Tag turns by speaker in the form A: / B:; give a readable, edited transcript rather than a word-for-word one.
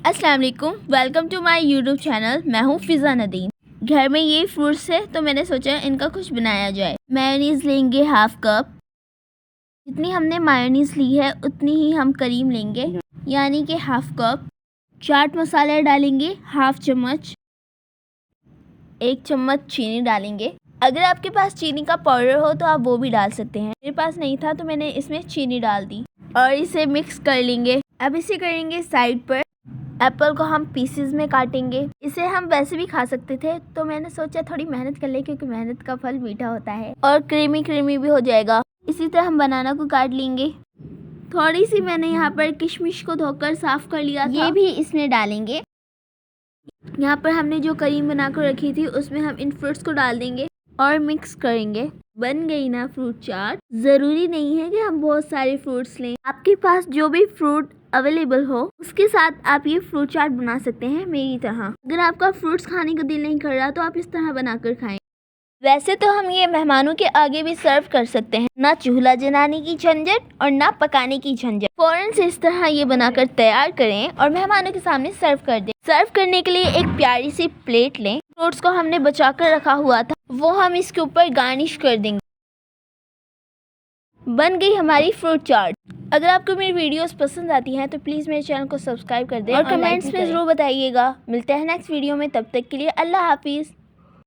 A: अस्सलाम वालेकुम, welcome to my YouTube channel. मैं हूँ फिज़ा नदीम। घर में ये फ्रूट्स है तो मैंने सोचा इनका कुछ बनाया जाए। मेयोनीज़ लेंगे हाफ कप। जितनी हमने मेयोनीज़ ली है उतनी ही हम करीम लेंगे, यानी कि हाफ कप। चाट मसाला डालेंगे हाफ चम्मच। 1 चम्मच चीनी डालेंगे। अगर आपके पास चीनी का पाउडर हो तो आप वो भी डाल सकते हैं। मेरे पास नहीं था तो मैंने इसमें चीनी डाल दी और इसे मिक्स कर लेंगे। अब इसे करेंगे साइड पर। एप्पल को हम पीसेस में काटेंगे। इसे हम वैसे भी खा सकते थे तो मैंने सोचा थोड़ी मेहनत कर ले, क्योंकि मेहनत का फल मीठा होता है और क्रीमी क्रीमी भी हो जाएगा। इसी तरह हम बनाना को काट लेंगे। थोड़ी सी मैंने यहाँ पर किशमिश को धोकर साफ कर लिया था, ये भी इसमें डालेंगे। यहाँ पर हमने जो करीम बनाकर रखी थी उसमें हम इन फ्रूट्स को डाल देंगे और मिक्स करेंगे। बन गई ना फ्रूट चाट। ज़रूरी नहीं है कि हम बहुत सारे फ्रूट्स लें, आपके पास जो भी फ्रूट अवेलेबल हो उसके साथ आप ये फ्रूट चाट बना सकते हैं मेरी तरह। अगर आपका फ्रूट्स खाने का दिल नहीं कर रहा तो आप इस तरह बनाकर खाएं। वैसे तो हम ये मेहमानों के आगे भी सर्व कर सकते हैं, ना चूल्हा जलाने की झंझट और ना पकाने की झंझट। फौरन से इस तरह ये बनाकर तैयार करें और मेहमानों के सामने सर्व कर दें। सर्व करने के लिए एक प्यारी सी प्लेट लें। फ्रूट्स को हमने बचा कर रखा हुआ था वो हम इसके ऊपर गार्निश कर देंगे। बन गई हमारी फ्रूट चाट। अगर आपको मेरी वीडियोस पसंद आती हैं तो प्लीज़ मेरे चैनल को सब्सक्राइब कर दें और कमेंट्स में ज़रूर बताइएगा। मिलते हैं नेक्स्ट वीडियो में, तब तक के लिए अल्लाह हाफिज़।